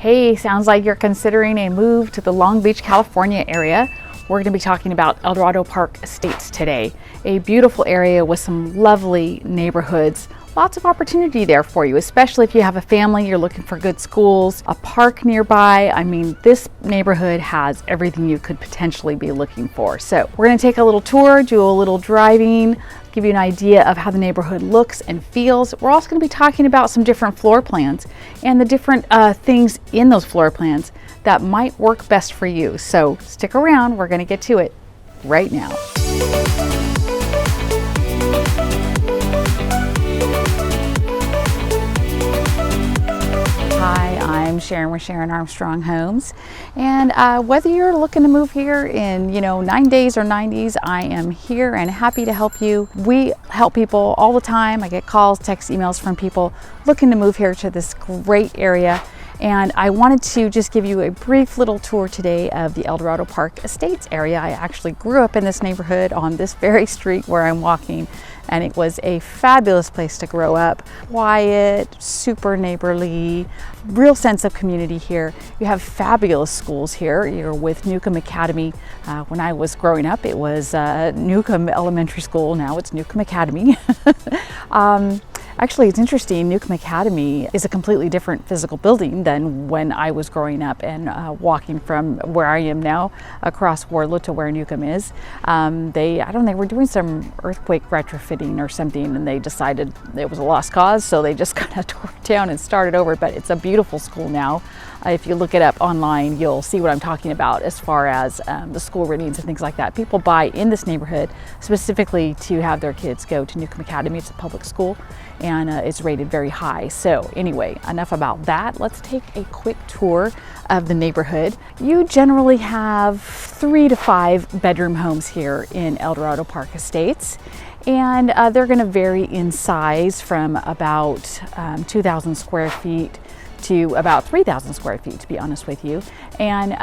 Hey, sounds like you're considering a move to the Long Beach, California area. We're going to be talking about Dorado Park Estates today. A beautiful area with some lovely neighborhoods. Lots of opportunity there for you, especially if you have a family, you're looking for good schools, a park nearby. I mean, this neighborhood has everything you could potentially be looking for. So we're going to take a little tour, do a little driving, give you an idea of how the neighborhood looks and feels. We're also going to be talking about some different floor plans and the different things in those floor plans that might work best for you. So stick around, we're going to get to it right now. Hi, I'm Sharon with Sharon Armstrong Homes, and whether you're looking to move here in 9 days or 90s, I am here and happy to help you. We help people all the time. I get calls, texts, emails from people looking to move here to this great area, and I wanted to just give you a brief little tour today of the Dorado Park Estates area. I actually grew up in this neighborhood on this very street where I'm walking, and it was a fabulous place to grow up. Quiet, super neighborly, real sense of community here. You have fabulous schools here. You're with Newcomb Academy. When I was growing up, it was Newcomb Elementary School. Now it's Newcomb Academy. Actually, it's interesting, Newcomb Academy is a completely different physical building than when I was growing up and walking from where I am now across Wardlow to where Newcomb is. They were doing some earthquake retrofitting or something, and they decided it was a lost cause, so they just kind of tore it down and started over, but it's a beautiful school now. If you look it up online, you'll see what I'm talking about as far as the school ratings and things like that. People buy in this neighborhood specifically to have their kids go to Newcomb Academy. It's a public school, and it's rated very high. So anyway, enough about that. Let's take a quick tour of the neighborhood. You generally have 3 to 5 bedroom homes here in Dorado Park Estates, and they're going to vary in size from about 2,000 square feet to about 3,000 square feet, to be honest with you. And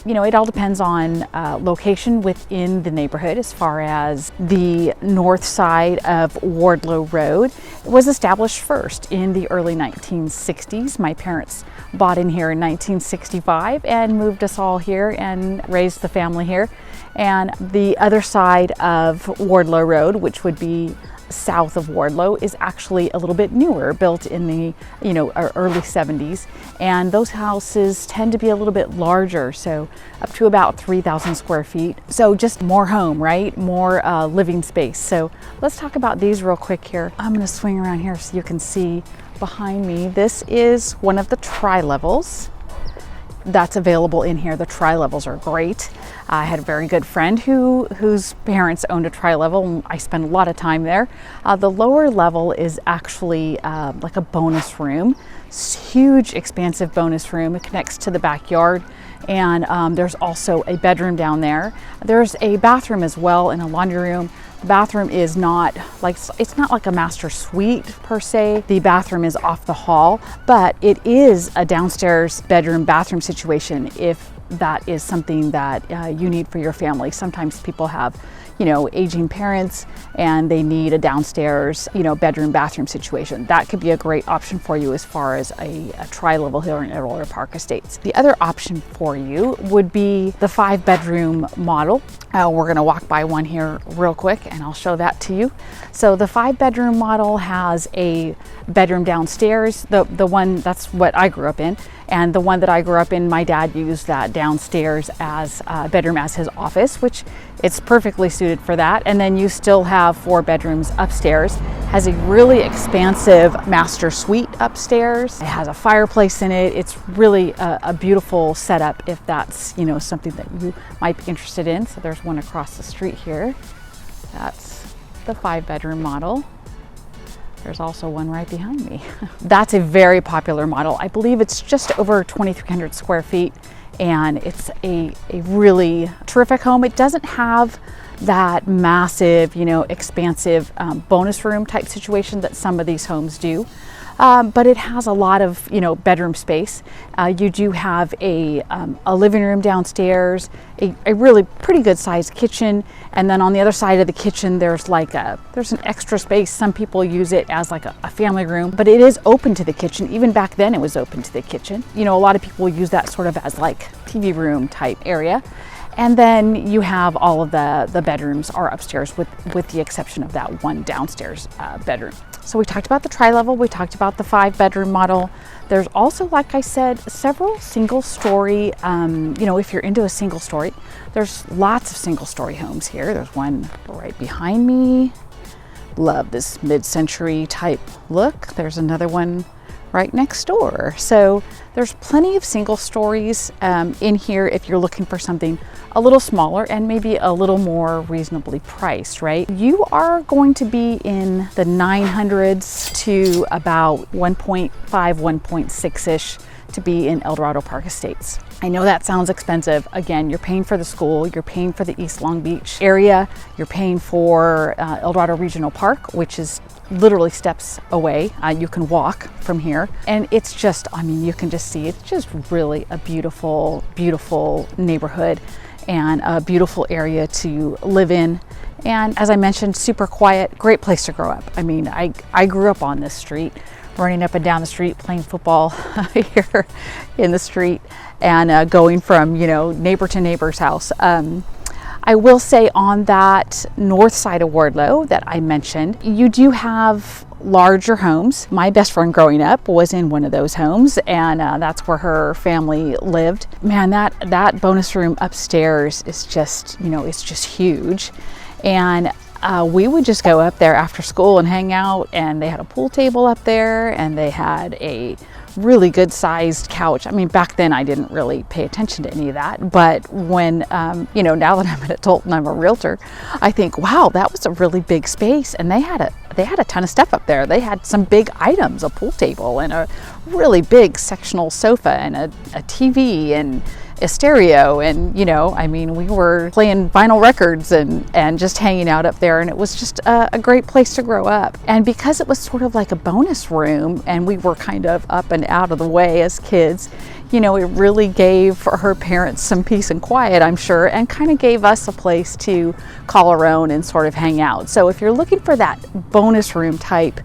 it all depends on location within the neighborhood. As far as the north side of Wardlow Road, it was established first in the early 1960s. My parents bought in here in 1965 and moved us all here and raised the family here. And the other side of Wardlow Road, which would be south of Wardlow, is actually a little bit newer, built in the early 70s, and those houses tend to be a little bit larger, so up to about 3,000 square feet. So just more home, right? More living space. So let's talk about these real quick here. I'm going to swing around here so you can see behind me. This is one of the tri-levels that's available in here. The tri-levels are great. I had a very good friend whose parents owned a tri-level. I spent a lot of time there. The lower level is actually like a bonus room. It's huge, expansive bonus room. It connects to the backyard, and there's also a bedroom down there. There's a bathroom as well and a laundry room. The bathroom is not like, it's not like a master suite per se. The bathroom is off the hall, but it is a downstairs bedroom bathroom situation if that is something that you need for your family. Sometimes people have aging parents and they need a downstairs bedroom bathroom situation. That could be a great option for you as far as a tri-level here in Dorado Park Estates. The other option for you would be the 5-bedroom model. We're going to walk by one here real quick and I'll show that to you. So the 5-bedroom model has a bedroom downstairs. The one, that's what I grew up in, and the one that I grew up in, my dad used that downstairs as a bedroom as his office, which it's perfectly suited for that. And then you still have 4 bedrooms upstairs. Has a really expansive master suite upstairs. It has a fireplace in it. It's really a beautiful setup if that's something that you might be interested in. So there's one across the street here. That's the 5-bedroom model. There's also one right behind me. That's a very popular model. I believe it's just over 2,300 square feet, and it's a really terrific home. It doesn't have that massive, expansive bonus room type situation that some of these homes do. but it has a lot of, bedroom space. You do have a living room downstairs, a really pretty good sized kitchen, and then on the other side of the kitchen there's an extra space. Some people use it as like a family room, but it is open to the kitchen. Even back then it was open to the kitchen. A lot of people use that sort of as like TV room type area. And then you have all of the bedrooms are upstairs with the exception of that one downstairs bedroom. So we talked about the tri-level, we talked about the 5-bedroom model. There's also, like I said, several single story, if you're into a single story, there's lots of single story homes here. There's one right behind me. Love this mid-century type look. There's another one right next door. So there's plenty of single stories in here if you're looking for something a little smaller and maybe a little more reasonably priced, right? You are going to be in the 900s to about 1.5, 1.6-ish to be in Dorado Park Estates. I know that sounds expensive. Again, you're paying for the school, you're paying for the East Long Beach area, you're paying for Dorado Regional Park, which is literally steps away. You can walk from here, and it's just, you can just see it's just really a beautiful, beautiful neighborhood and a beautiful area to live in. And as I mentioned, super quiet, great place to grow up. I grew up on this street, running up and down the street, playing football here in the street, and going from neighbor to neighbor's house. I will say on that north side of Wardlow that I mentioned, you do have larger homes. My best friend growing up was in one of those homes, and that's where her family lived. Man, that bonus room upstairs is just, it's just huge. And we would just go up there after school and hang out, and they had a pool table up there, and they had a really good sized couch. Back then I didn't really pay attention to any of that, but when now that I'm an adult and I'm a realtor, I think, wow, that was a really big space, and they had a ton of stuff up there. They had some big items, a pool table and a really big sectional sofa and a TV and a stereo, and we were playing vinyl records and just hanging out up there, and it was just a great place to grow up. And because it was sort of like a bonus room and we were kind of up and out of the way as kids, it really gave her parents some peace and quiet, I'm sure, and kind of gave us a place to call our own and sort of hang out. So if you're looking for that bonus room type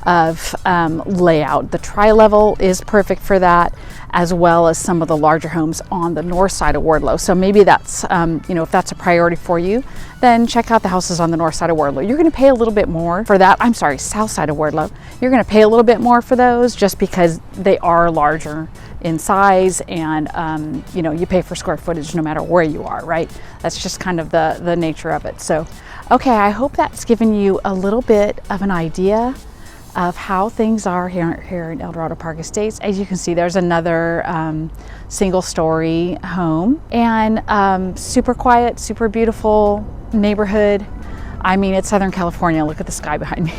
of layout, the tri-level is perfect for that, as well as some of the larger homes on the north side of Wardlow. So maybe that's, if that's a priority for you, then check out the houses on the north side of Wardlow. You're going to pay a little bit more for that. South side of Wardlow. You're going to pay a little bit more for those just because they are larger in size, and you pay for square footage no matter where you are, right? That's just kind of the nature of it. So, okay, I hope that's given you a little bit of an idea of how things are here in Dorado Park Estates. As you can see, there's another single story home, and super quiet, super beautiful neighborhood. It's Southern California. Look at the sky behind me.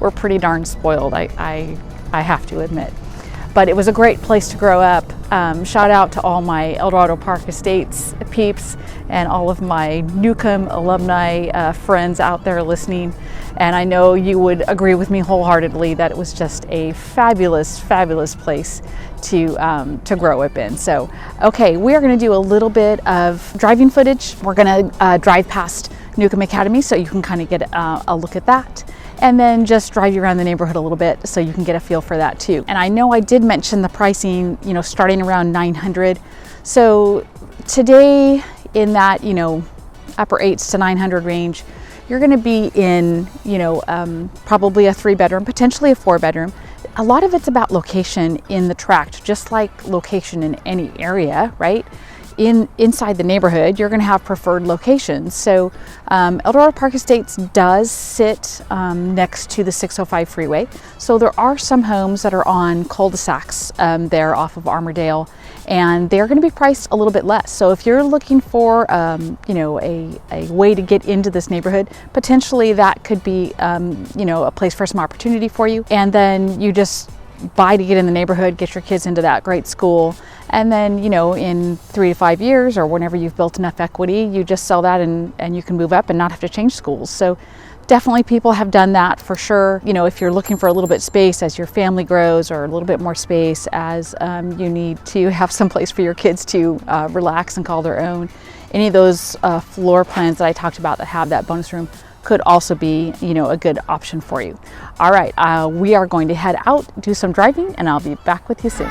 We're pretty darn spoiled, I have to admit. But it was a great place to grow up. Shout out to all my Dorado Park Estates peeps and all of my Newcomb alumni friends out there listening. And I know you would agree with me wholeheartedly that it was just a fabulous, fabulous place to grow up in. So, okay, we are going to do a little bit of driving footage. We're going to drive past Newcomb Academy so you can kind of get a look at that, and then just drive you around the neighborhood a little bit so you can get a feel for that too. And I know I did mention the pricing, starting around 900. So today in that, upper 8s to 900 range, you're going to be in, probably a 3-bedroom, potentially a 4-bedroom. A lot of it's about location in the tract, just like location in any area, right? Inside the neighborhood, you're going to have preferred locations. So Dorado Park Estates does sit next to the 605 freeway. So there are some homes that are on cul-de-sacs there off of Armourdale, and they're going to be priced a little bit less. So if you're looking for a way to get into this neighborhood, potentially that could be a place for some opportunity for you. And then you just buy to get in the neighborhood, get your kids into that great school, and then in 3 to 5 years or whenever you've built enough equity, you just sell that and you can move up and not have to change schools. So definitely people have done that for sure. You know, if you're looking for a little bit of space as your family grows, or a little bit more space as you need to have some place for your kids to relax and call their own, any of those floor plans that I talked about that have that bonus room could also be, you know, a good option for you. All right, we are going to head out, do some driving, and I'll be back with you soon.